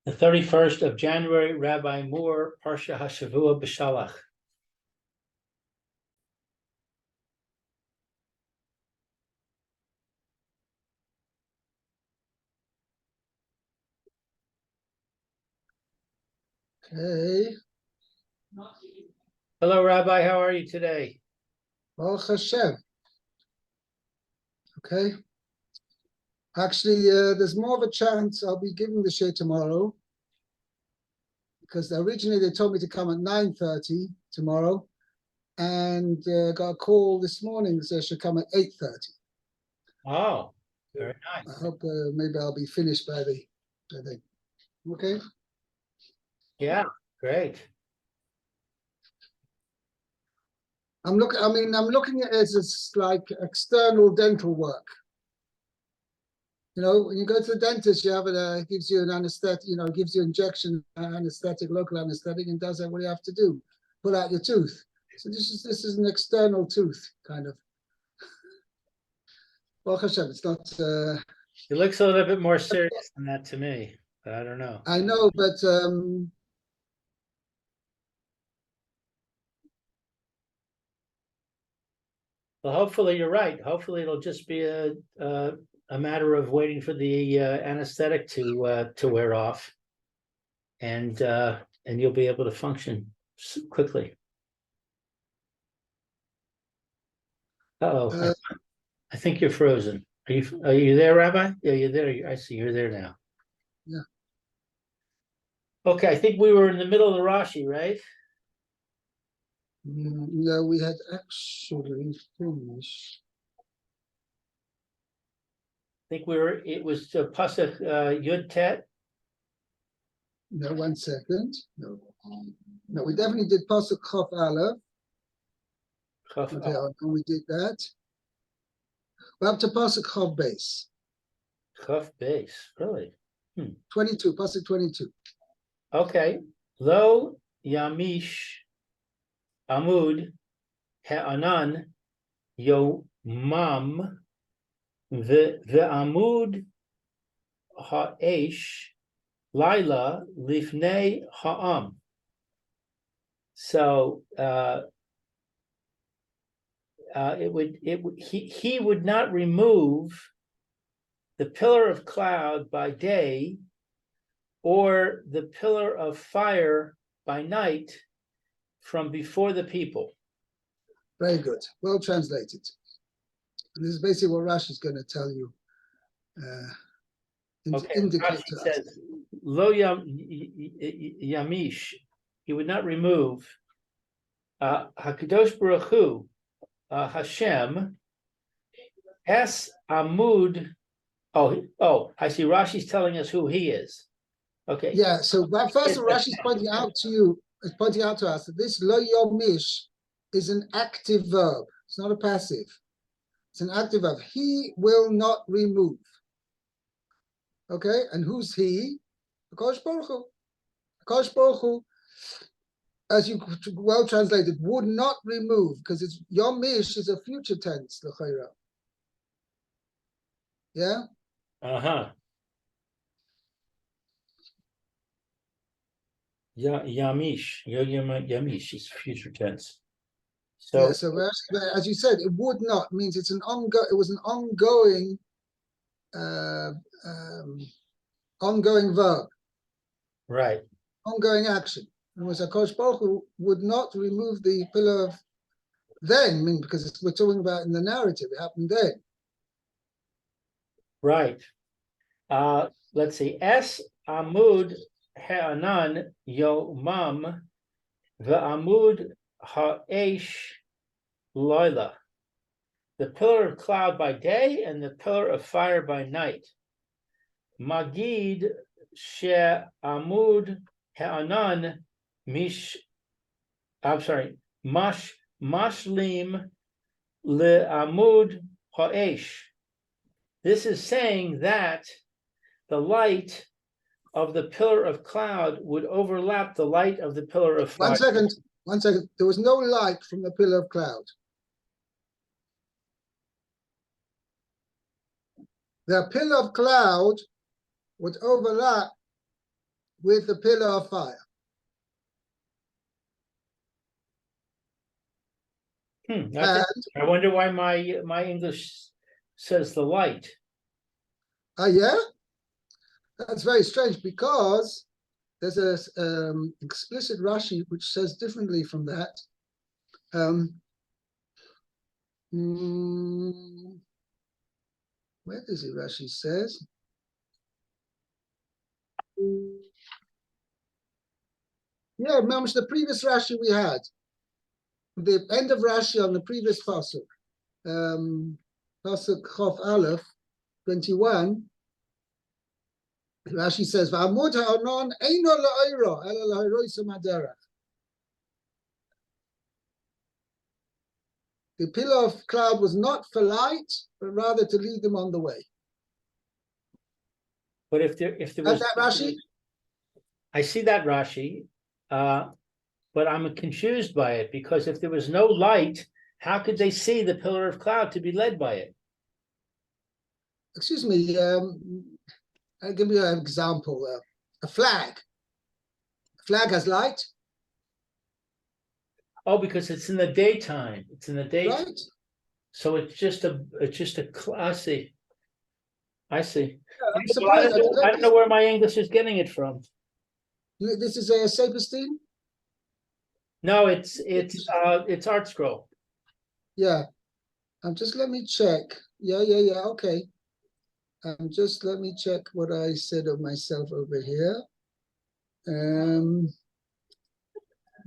The 31st of January, Rabbi Moore, Parsha Hashavua, Beshalach. Okay. Hello, Rabbi. How are you today? Baruch Hashem. Okay. Actually, there's more of a chance I'll be giving the share tomorrow, because originally they told me to come at 9:30 tomorrow, and got a call this morning that says I should come at 8:30. Oh, very nice. I hope maybe I'll be finished by the. Okay. Yeah, great. I'm looking at it as like external dental work. You know, when you go to the dentist, you have it gives you an anesthetic, gives you injection anesthetic, local anesthetic, and does what you have to do, pull out your tooth. So this is an external tooth, kind of. Well, Hashem, it's not. It looks a little bit more serious than that to me, but I don't know. I know, but well, hopefully you're right. Hopefully it'll just be a matter of waiting for the anesthetic to wear off, and you'll be able to function quickly. Uh-oh, I think you're frozen. Are you there, Rabbi? Yeah, you're there. I see you're there now. Yeah. Okay, I think we were in the middle of the Rashi, right? No, we had actually finished. I think it was Pasuk Yud Tet. No, 1 second. No, we definitely did Pasuk Chof Aleph. We did that. We're up to Pasuk Chof Base. Chof Base, really? 22, Pasuk 22. Okay. Lo Yamish Amud Ha'anan Yomam Ve'amud Ha'esh Laila Lifnei Ha'am. So he would not remove the pillar of cloud by day or the pillar of fire by night from before the people. Very good. Well translated. And this is basically what Rashi is going to tell you. Indicate Rashi says, Lo Yamish, he would not remove Hakadosh Baruch Hu, Hashem, Es Amud. Oh, I see. Rashi's telling us who he is. Okay. Yeah. So, but first, Rashi is pointing out to us that this Lo Yomish is an active verb. It's not a passive. It's an active verb. He will not remove. Okay, and who's he? Hakadosh Baruch Hu. Hakadosh Baruch Hu, as you well translated, would not remove, because it's Yomish is a future tense, l'chayra. Yeah. Yamish, Yamish is future tense. So yeah, so as you said, it would not means it's an ongoing. It was an ongoing, ongoing verb. Right. Ongoing action. And was Hakadosh Baruch Hu would not remove the pillar of then, because we're talking about in the narrative, it happened then. Right. Let's see. Es Amud Ha'anan Yomam Ve'amud Ha'esh Loila. The pillar of cloud by day and the pillar of fire by night. Magid She Amud Ha'anan Mashlim Le'amud Ha'esh. This is saying that the light of the pillar of cloud would overlap the light of the pillar of fire. 1 second. There was no light from the pillar of cloud. The pillar of cloud would overlap with the pillar of fire. I wonder why my English says the light. Yeah, that's very strange because there's a explicit Rashi which says differently from that. Where does it Rashi says? Yeah, remember the previous Rashi we had. The end of Rashi on the previous pasuk. Pasuk Chof Aleph 21. Rashi says, "Va'amud ha'anon eino la'oiro ela la'oiroisa madera." The pillar of cloud was not for light, but rather to lead them on the way. But if there was that Rashi, I see that Rashi, but I'm confused by it because if there was no light, how could they see the pillar of cloud to be led by it? Excuse me. I'll give you an example. A flag. A flag has light. Oh, because it's in the daytime. It's in the daytime. Right. So it's just a I see. Yeah, I'm surprised. I don't know where my English is getting it from. This is a Saperstein? No, it's Art Scroll. Yeah. Just let me check. Yeah. Okay. Just let me check what I said of myself over here. I'm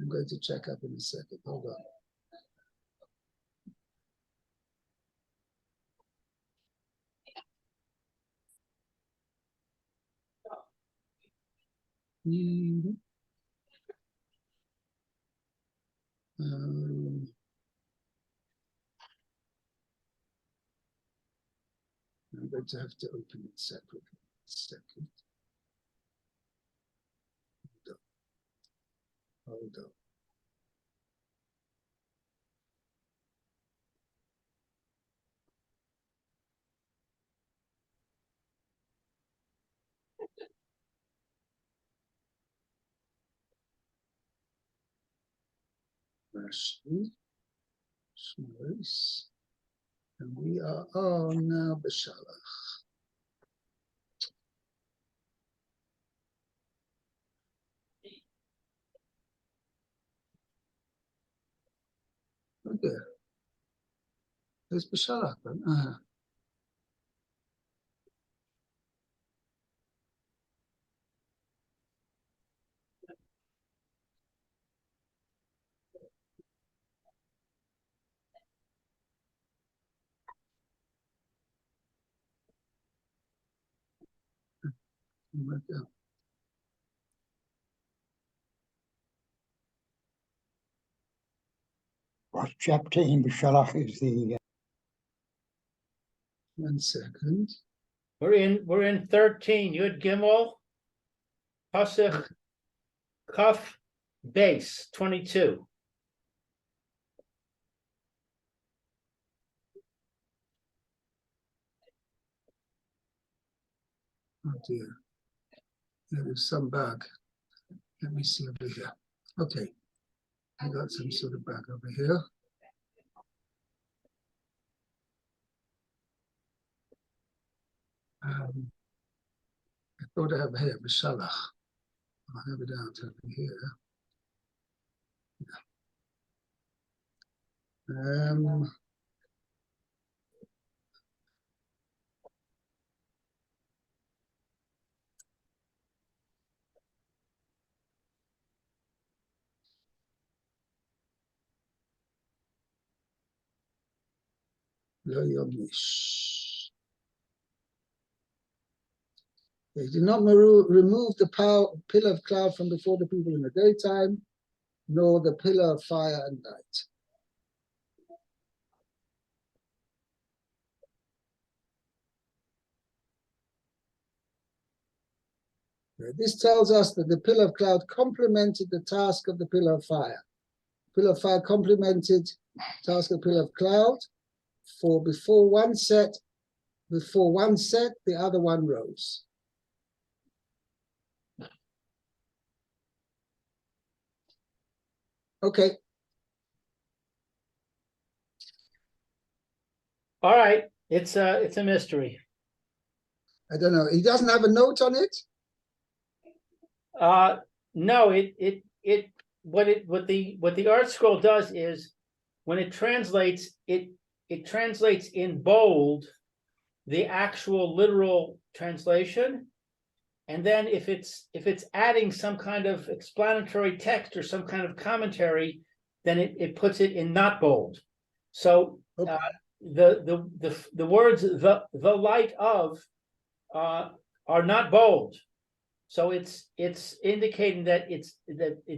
going to check up in a second. Hold on. I'm going to have to open it separately. Second. Hold on. Rashi, Shmoris, and we are on now Beshalach. Okay. There's Beshalach then. What chapter in Beshalach is the? 1 second. We're in 13. Yud Gimel, Pasuk Kaf Base 22. Oh dear. There is some bug. Let me see over here. Okay. I got some sort of bug over here. I thought I have here Beshalach. I'll have it out over here. Yeah. Lo yomish. They did not remove the pillar of cloud from before the people in the daytime, nor the pillar of fire at night. This tells us that the pillar of cloud complemented the task of the pillar of fire. Pillar of fire complemented the task of the pillar of cloud, for before one set, the other one rose. Okay, All right, it's a mystery. I don't know. He doesn't have a note on it? No, what the art scroll does is when it translates, it translates in bold the actual literal translation. And then if it's adding some kind of explanatory text or some kind of commentary, then it puts it in not bold. So Okay. the words the light of are not bold. So it's indicating that it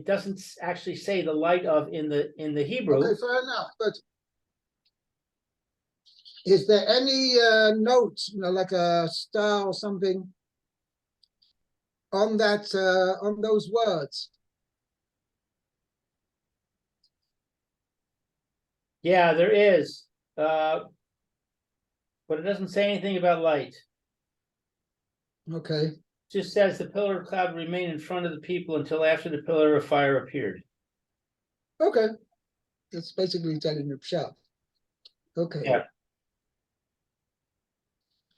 doesn't actually say the light of in the Hebrew. Okay, fair enough. But is there any note, like a star or something on that on those words? Yeah, there is, but it doesn't say anything about light. Okay, It just says the pillar of cloud remained in front of the people until after the pillar of fire appeared. okay. That's basically telling the pshat. Okay. Yeah.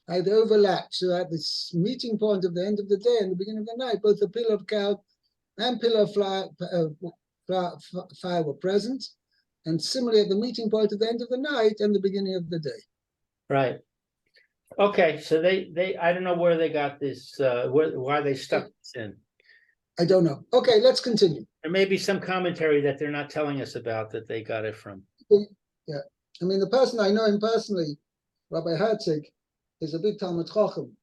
I'd overlapped. So at this meeting point of the end of the day and the beginning of the night, both the pillar of cloud and pillar of fire were present. And similarly at the meeting point at the end of the night and the beginning of the day. Right. Okay, so they I don't know where they got this, why they stuck this in. I don't know. Okay, let's continue. There may be some commentary that they're not telling us about that they got it from. Yeah. I mean, the person I know him personally, Rabbi Herzig, is a big Talmud Chacham.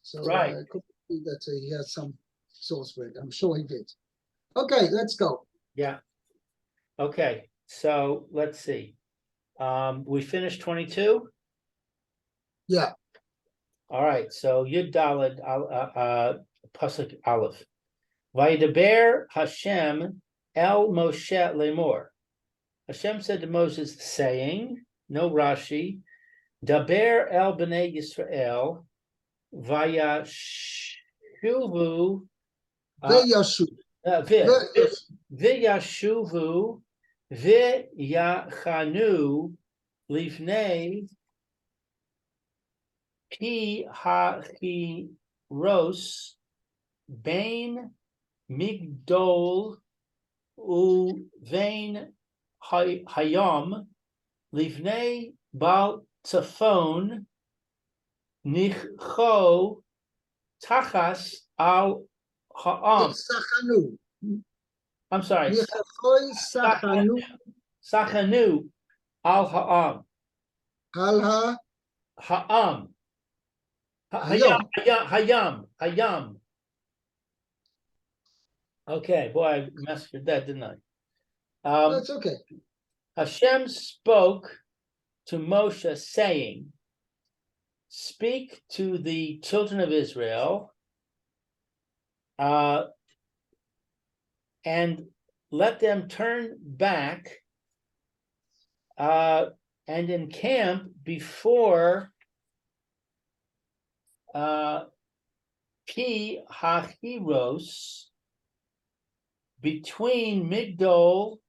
So Right. it could be that he has some source for it. I'm sure he did. Okay, let's go. Yeah. Okay, so let's see. We finished 22. Yeah. All right, so Yud Daled Pasuk Aleph. Vayidaber Hashem El Moshe Lemor. Hashem said to Moses, saying, no Rashi, Daber El Bnei Yisrael, Vayashuvu, Veyashu. Vayashuvu, Vayachanu, Lifnei, Pi Hachiros, Bain Migdol Uvein Hayom Livnei Bal Tzafon Nicho Tachas Al Ha'am. Sachanu. I'm sorry. Nichachoi Sachanu. Sachanu Al Ha'am. Al Ha'am. Hayom. Hayam. Okay, boy, I messed with that, didn't I? That's okay. Hashem spoke to Moshe, saying, speak to the children of Israel and let them turn back and encamp before Pi Hachiros, between Migdol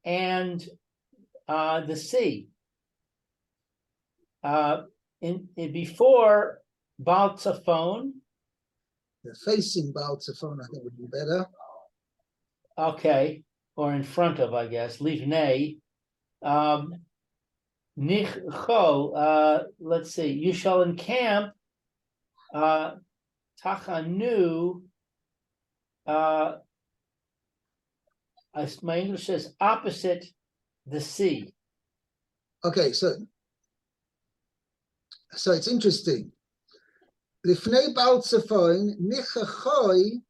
and the sea. In before Baal Tzafon. Facing Baal Tzafon, I think would be better. Okay, or in front of, I guess. Livnei. Nicho. Let's see. You shall encamp. Tachanu. My English says opposite the sea. Okay, so it's interesting. Lifnei Baal Tzafon, Nichachoi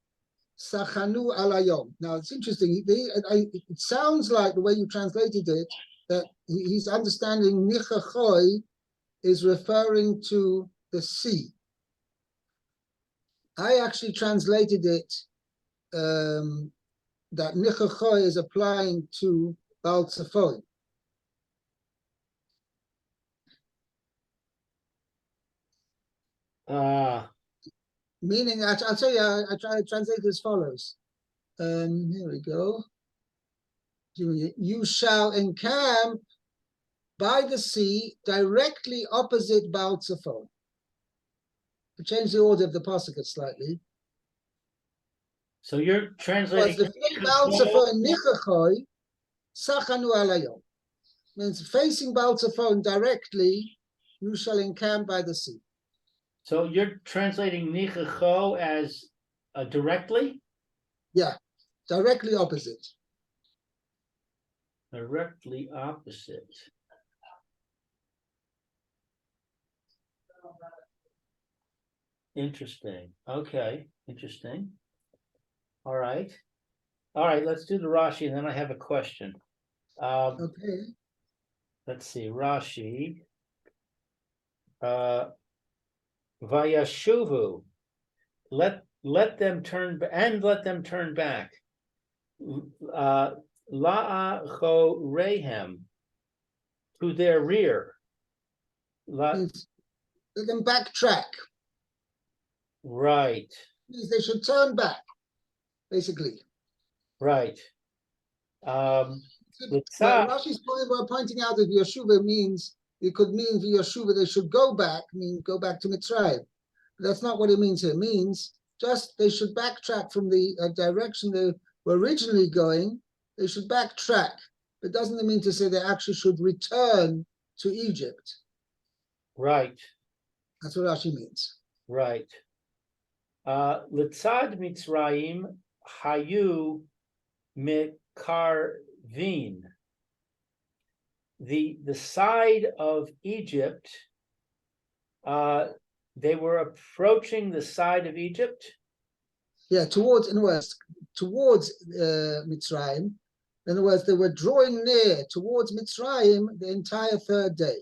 Sachanu Alayom. Now it's interesting. It sounds like the way you translated it that he's understanding Nichachoi is referring to the sea. I actually translated it that Nichachoi is applying to Baal Tzafon. Meaning, I'll tell you, I try to translate it as follows. Here we go. You shall encamp by the sea directly opposite Baal Tzafon. To change the order of the pasuk slightly. So you're Was translating. the Baal Tzafon nichachoi sachanu alayom. Means facing Baal Tzafon directly, you shall encamp by the sea. So you're translating nichacho as directly? Yeah, directly opposite. Directly opposite. Interesting. Okay, interesting. All right. All right, let's do the Rashi, and then I have a question. Okay. Let's see, Rashi. Vayashuvu. Let them turn back. La'acho rehem, to their rear. Means let them backtrack. Right. Means they should turn back, basically. Right. But Rashi's point about pointing out that Yeshuva means, it could mean for Yeshuva they should go back, mean go back to Mitzrayim. But that's not what it means here. It means just they should backtrack from the direction they were originally going. They should backtrack. But doesn't mean to say they actually should return to Egypt. Right. That's what Rashi means. Right. Litzad Mitzrayim hayu mikarvin. The side of Egypt, they were approaching the side of Egypt. Yeah, towards Mitzrayim. In other words, they were drawing near towards Mitzrayim the entire third day.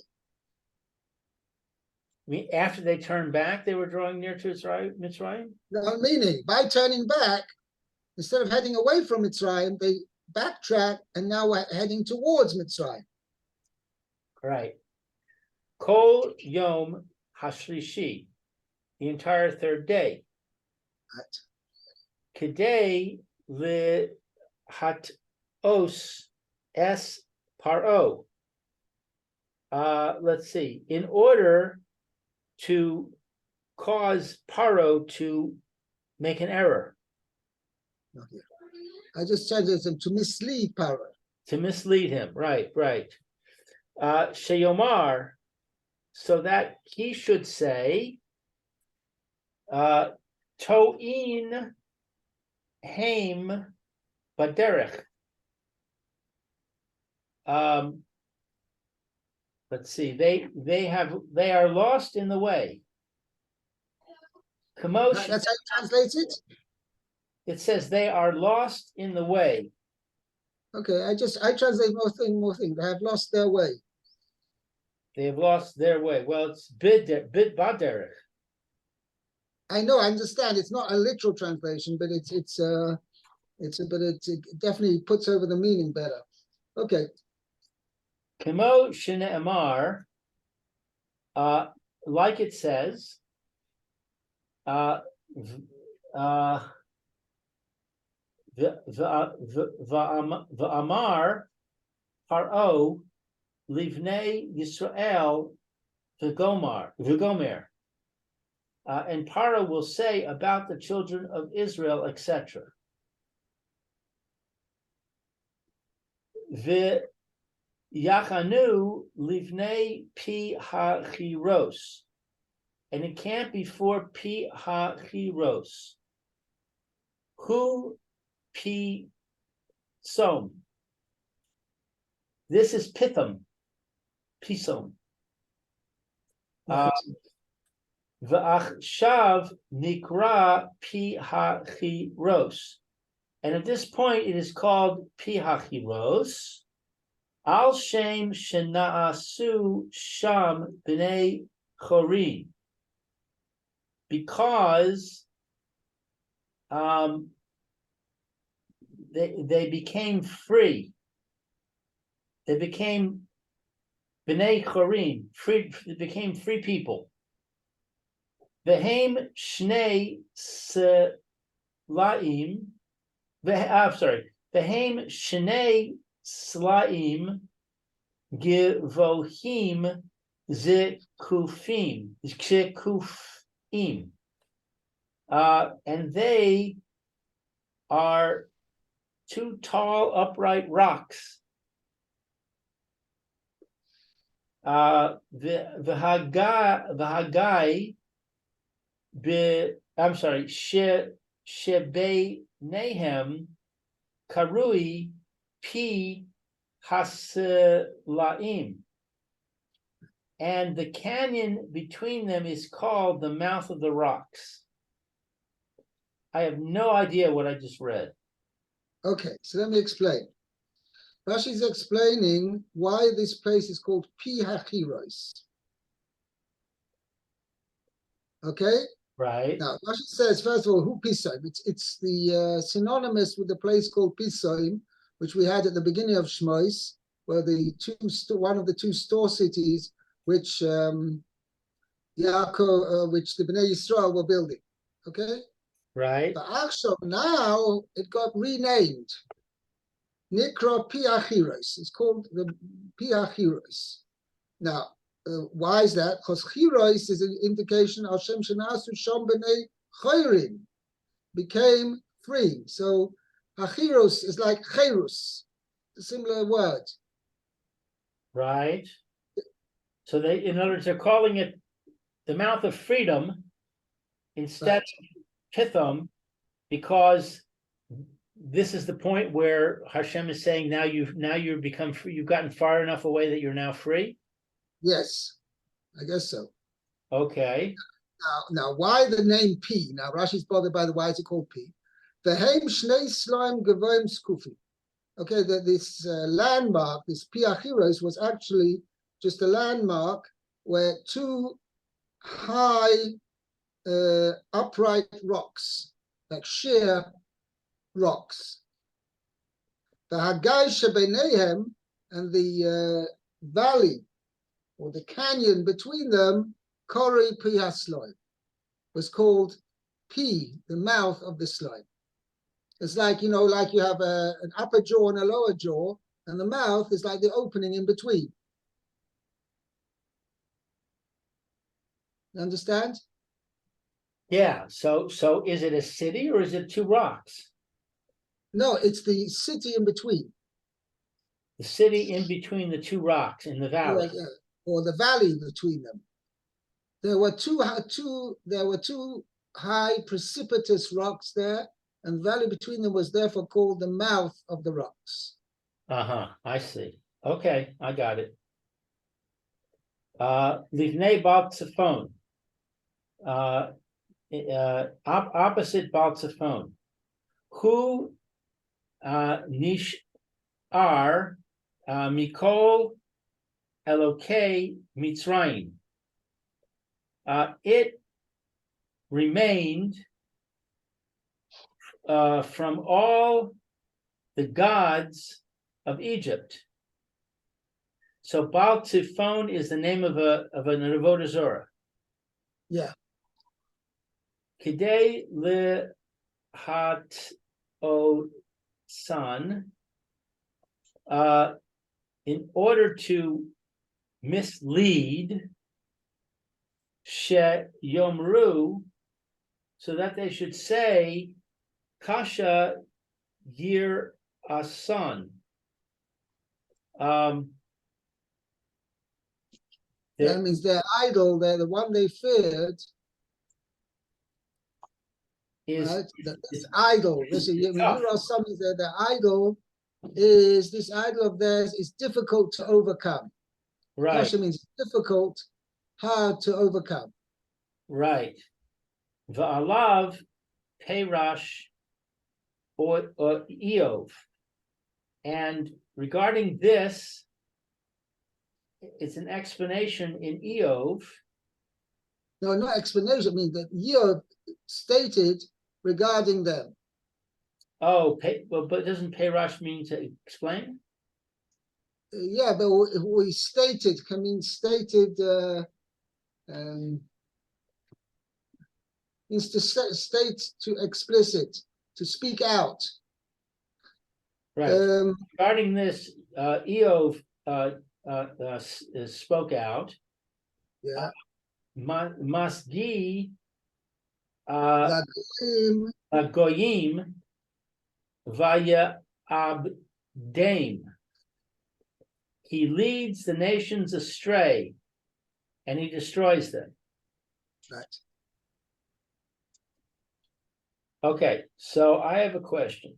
I mean, after they turned back, they were drawing near to Mitzrayim? No, meaning, by turning back, instead of heading away from Mitzrayim, they backtrack and now we're heading towards Mitzrayim. Right. Kol Yom Hashlishi, the entire third day. Right. Kedei le hatos es paro. Let's see. In order to cause Paro to make an error. Okay. I just changed it to mislead Paro. To mislead him. Right. Sheyomar, so that he should say, To'in Haim Baderech. Let's see, they are lost in the way. Commotion. That's how you translate it? It says they are lost in the way. Okay, I translate more thing. They have lost their way. They have lost their way. Well, it's bid baderech. I know, I understand. It's not a literal translation, but it definitely puts over the meaning better. Okay. Kemo shene'emar, like it says, v'amar Paro livnei Yisrael v'gomer. And Paro will say about the children of Israel, etc. Yachanu livnei pi hachiros, and it can't before pi hachiros. Hu pi som. This is pitham, pisom. V'achshav nikra pi hachiros, and at this point it is called pi hachiros. Al Shem Shenaasu Sham B'nei Chorin, because they became free. They became B'nei Chorin, free. They became free people. V'heim Shnei Selaim I'm sorry. Vehem shnei slaim givohim zikufim. And they are two tall, upright rocks. The Hagai, I'm sorry, Shebe Nehem Karui Pi Haselaim. And the canyon between them is called the mouth of the rocks. I have no idea what I just read. Okay, so let me explain. Rashi is explaining why this place is called Pi Hachiros. Okay? Right. Now, Rashi says, first of all, who Pisoim? It's the synonymous with the place called Pisoim, which we had at the beginning of Shmois, where one of the two store cities which Yaakov, which the Bnei Yisrael were building. Okay? Right. But actually, now it got renamed. Nikra Pi Hachiros. It's called the Pi Hachiros. Now, why is that? Because Chiros is an indication of Hashem Shenasu Shom B'nei Chayrim, became free. So Hachiros is like Cherus, a similar word. Right. So they, in other words, they're calling it the mouth of freedom instead of Pithom, because this is the point where Hashem is saying now you've become free, you've gotten far enough away that you're now free. Yes, I guess so. Okay. Now, why the name P? Now, Rashi's bothered by the why is it called P? Vehem Shnei Slaim Gevoim Skufi. Okay, this landmark, this Pi Hachiros, was actually just a landmark where two high upright rocks, like sheer rocks. The Hagai Shebenehem, and the valley or the canyon between them, Kori Pi HaSloim, was called Pi, the mouth of the slime. It's like, like you have an upper jaw and a lower jaw, and the mouth is like the opening in between. You understand? Yeah. So is it a city or is it two rocks? No, it's the city in between. The city in between the two rocks in the valley. Yeah, or the valley between them. There were two high precipitous rocks there, and the valley between them was therefore called the mouth of the rocks. I see. Okay, I got it. Livnei Baal Tzafon. Opposite Baal Tzafon. Who nishar mikol Elokei Mitzrayim. It remained from all the gods of Egypt. So Baal Tzifon is the name of an avodah zorah. Yeah. Kidei lehat o san, in order to mislead she yomru, so that they should say kasha yir asan. That means their idol, the one they feared, is this idol. This is something that the idol is, this idol of theirs is difficult to overcome. right. Kasha means difficult, hard to overcome. Right. Va'alav Perash or Eov. And regarding this, it's an explanation in Eov. No, not explanation. I mean that Eov stated regarding them. Oh, But doesn't Perash mean to explain? Yeah, but we stated can mean stated means to state, to explicit, to speak out. Right. Regarding this, Eov spoke out. Yeah. Masgi Lagoim, Goyim Vaya Abdaim. He leads the nations astray, and he destroys them. right. Okay, so I have a question.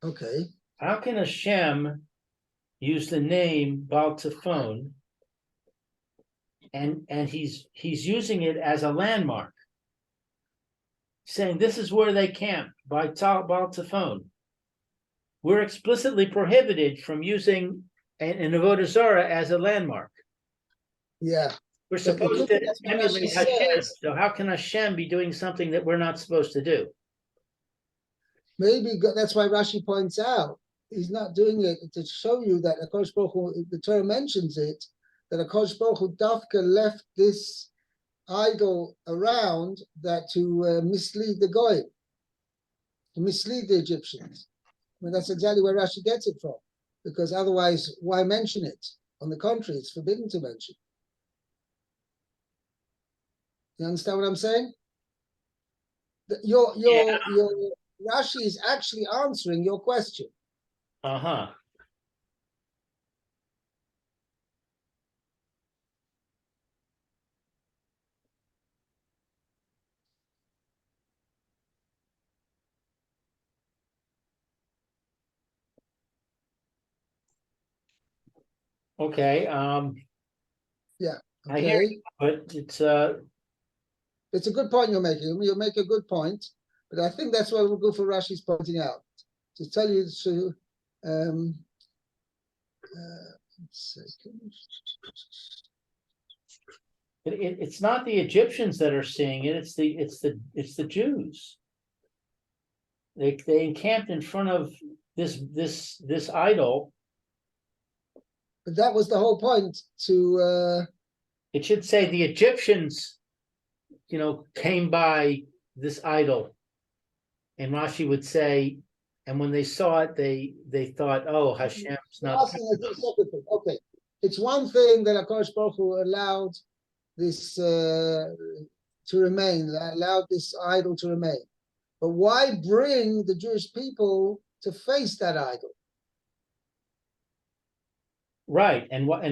Okay. How can Hashem use the name Baal Tzifon, and he's using it as a landmark, saying this is where they camped by Baal Tzifon. We're explicitly prohibited from using an Avodah Zarah as a landmark. Yeah. We're But the supposed thing to is, what emulate Rashi Hashem. says- So how can Hashem be doing something that we're not supposed to do? Maybe that's why Rashi points out he's not doing it to show you that HaKadosh Baruch Hu, the Torah mentions it, that HaKadosh Baruch Hu Dafka left this idol around that to mislead the Goyim, to mislead the Egyptians. I mean, that's exactly where Rashi gets it from, because otherwise, why mention it? On the contrary, it's forbidden to mention. You understand what I'm saying? Your Rashi is actually answering your question. Uh-huh. Okay. Yeah. I hear Okay. you, but it's It's a good point you're making. You make a good point, but I think that's why we'll go for Rashi's pointing out. To tell you the truth, it's not the Egyptians that are seeing it, it's the Jews. They encamped in front of this idol. But that was the whole point to It should say the Egyptians, came by this idol. And Rashi would say, and when they saw it, they thought, oh, Hashem's not. Okay. It's one thing that HaKadosh Baruch Hu allowed this to remain, allowed this idol to remain. But why bring the Jewish people to face that idol? Right, and what,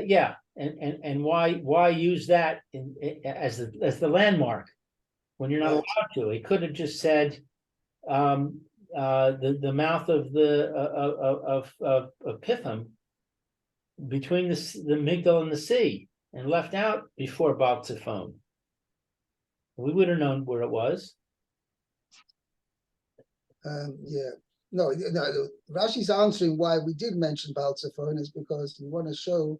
yeah, and why use that as the landmark when you're not allowed to? He could have just said, the mouth of Pithom between the Migdal and the sea, and left out before Baal Tzifon. We would have known where it was. Yeah. No, Rashi's answering why we did mention Baal Tzifon is because we want to show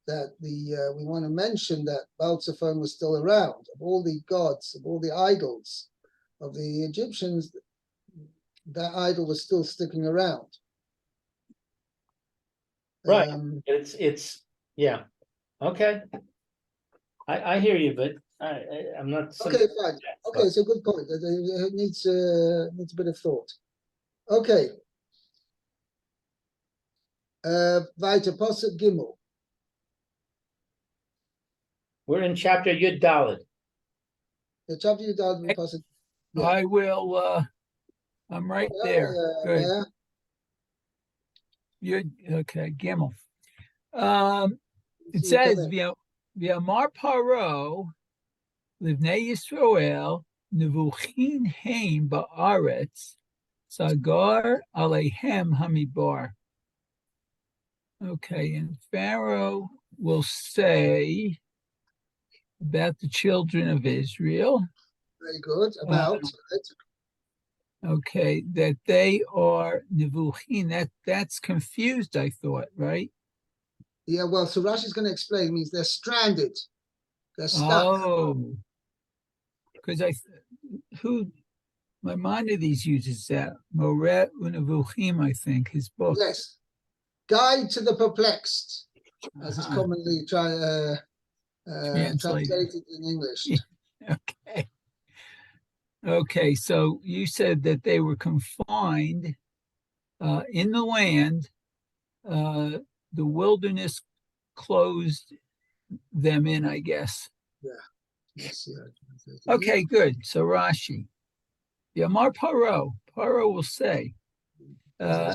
that we want to mention that Baal Tzifon was still around. Of all the gods, of all the idols of the Egyptians, that idol was still sticking around. Right. It's yeah. Okay. I hear you, but I'm not. Okay, fine. Okay, it's a good point. It needs a bit of thought. Okay. Weiter, Pasuk Gimel. We're in chapter Yud Daled. The chapter Yud Daled, Pasuk. Yeah. I will. I'm right there. Good. Yeah. You're okay. Gimel. It says V'amar Paro Livnei Yisrael Nevuchin Haim Ba'aretz Sagar Alehem Hamibar. Okay, and Pharaoh will say about the children of Israel. Very good. About. Okay, that they are Nevuchin. That's confused, I thought, right? Yeah, well, so Rashi's going to explain. It means they're stranded. They're stuck. Oh, because my mind of these uses that Moret Unavuchim, I think, his book. Yes, Guide to the Perplexed, as it's commonly translated in English. Okay, so you said that they were confined in the land, the wilderness closed them in, I guess. Let's see how it translates. Okay, good. So Rashi. Yamar Paro. Paro will say, Yeah.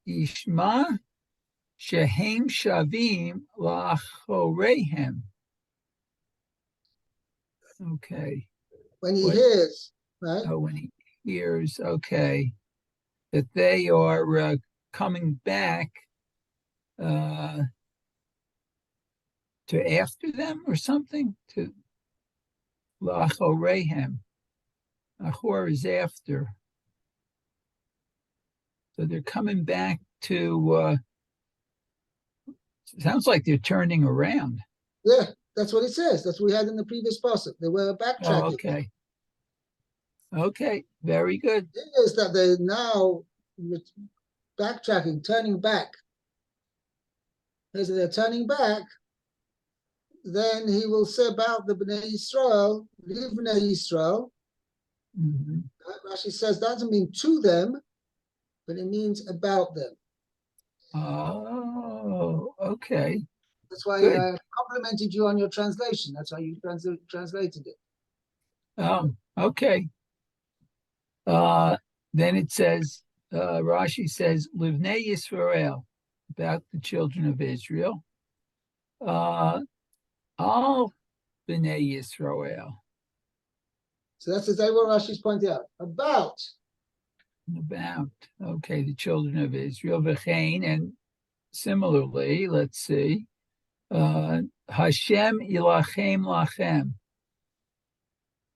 Yishma Shehem Shavim Lachorehem. Okay. When he What? hears, right? Oh, when he hears, okay, that they are coming back to after them or something, to Lachorehem. Achor is after. So they're coming back to, sounds like they're turning around. Yeah, that's what it says. That's what we had in the previous passage. They were backtracking. Oh, okay. Okay, very good. The thing is that they're now backtracking, turning back. As they're turning back, then he will say about the Bnei Yisrael, Livnei Yisrael. Mhm. Rashi says that doesn't mean to them, but it means about them. Oh, okay. That's why Good. I complimented you on your translation. That's how you translated it. Oh, okay. Then it says, Rashi says, Livnei Yisrael, about the children of Israel. All Bnei Yisrael, So that's exactly what Rashi's pointing out. About. okay, the children of Israel, V'chein, and similarly, let's see, Hashem ilachem lachem.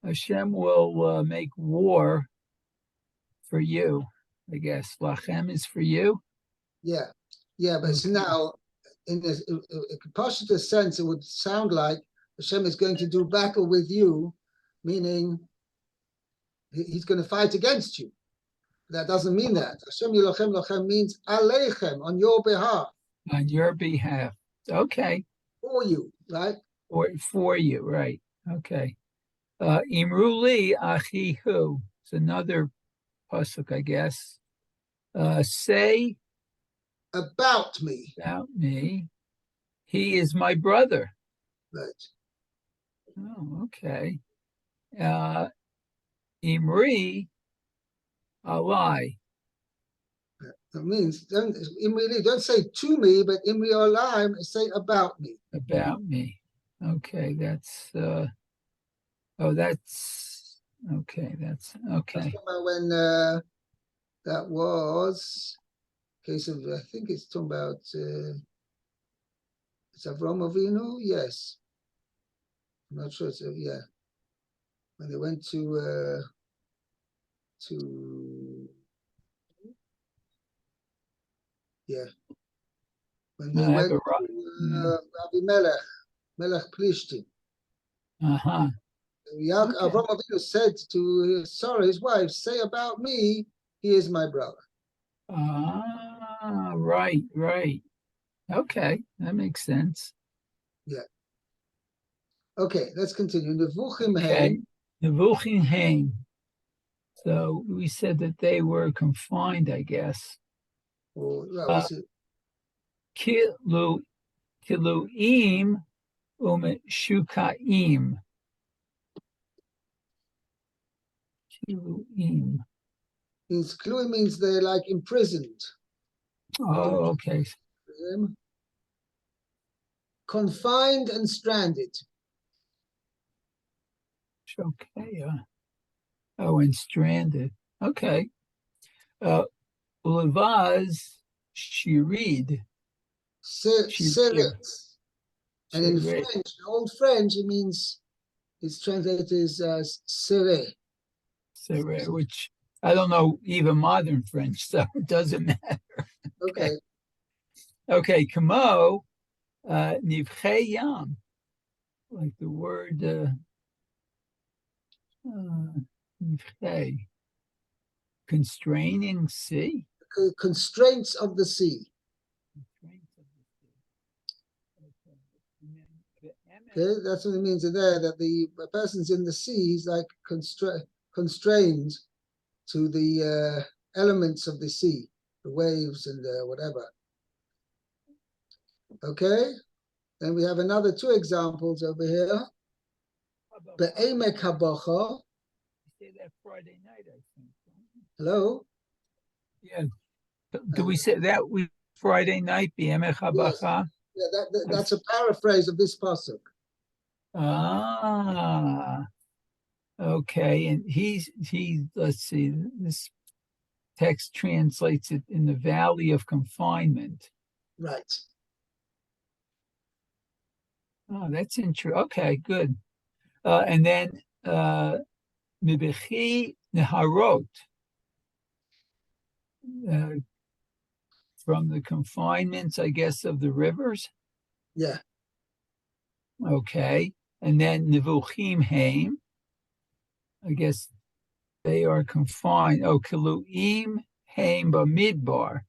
Hashem will make war for you, I guess. Lachem is for you. Yeah. Yeah, but it's Okay. now, in a positive sense, it would sound like Hashem is going to do battle with you, meaning he's going to fight against you. That doesn't mean that. Hashem yilachem lachem means aleichem, on your behalf. On your behalf. Okay. For you, right? Or for you, right. Okay. Imruli achihu. It's another pasuk, I guess. Say About me. about me, he is my brother. Right. Oh, okay. Imri alai. That means don't say to me, but Imri Olam, say about me. About me. Okay, that's that's okay. That's okay. That's about when that was case of, I think it's talking about it's Avram Avinu, yes. I'm not sure. So yeah, when they went to yeah, when they went to Abimelech, Melech Plishtim. Uh-huh. Okay. Avram Avinu said to Sarah, his wife, say about me, he is my brother. Ah, right. Okay, that makes sense. Yeah. Okay, let's continue. Nevuchim Okay, Haim. Nevuchim Haim. So we said that they were confined, I guess. Or what's it? Kiluim shukaim. Kiluim. Kluim means they're like imprisoned. Oh, okay. Confined and stranded. Okay. Oh, and stranded. Okay. Ulevaz shirid. Seret. And in French, Old French, it means it's translated as seret. Seret, which I don't know even modern French, so it doesn't matter. Okay. Okay, kamo nivchei yam, like the word nivchei, constraining sea. Constraints of the sea. Okay, that's what it means there, that the person's in the sea, he's like constrained to the elements of the sea, the waves and whatever. Okay, then we have another two examples over here. Be'emek habacha. Say that Friday night, I think. Hello. Yeah. Do we say that we Friday night? B'yemech habacha? Yeah, that's a paraphrase of this pasuk. Ah, okay. And let's see, this text translates it in the valley of confinement. Right. Oh, that's interesting. Okay, good. And then Mibechi Neharot, from the confinements, I guess, of the rivers. Yeah. Okay. And then Nevuchim Haim, I guess they are confined. Oh, Kiluim Haim Bamidbar,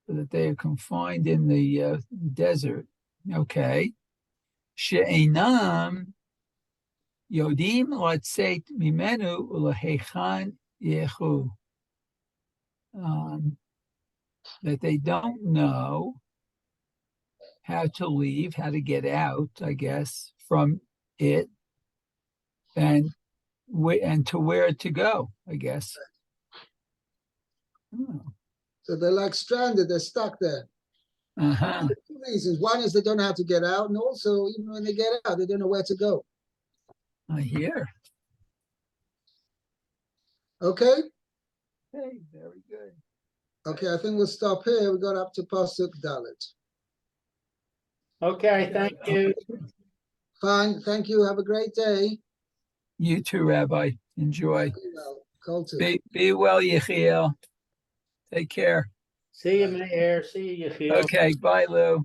so that they are confined in the desert. Okay. She'enam Yodim Latzeit Mimenu Ulahechan Yehu. That they don't know how to leave, how to get out, I guess, from it, and to where to go, I guess. Oh. So they're like stranded, they're stuck there. Uh-huh. Two reasons. One is they don't know how to get out, and also, even when they get out, they don't know where to go. I hear. Okay? Okay, very good. Okay, I think we'll stop here. We got up to Pasuk Dalet. Okay, thank you. Fine, thank you. Have a great day. You too, Rabbi. Enjoy. Be well. Colton. Be well, Yechiel. Take care. See you, Mayor. See you, Yechiel. Okay, bye, Lou.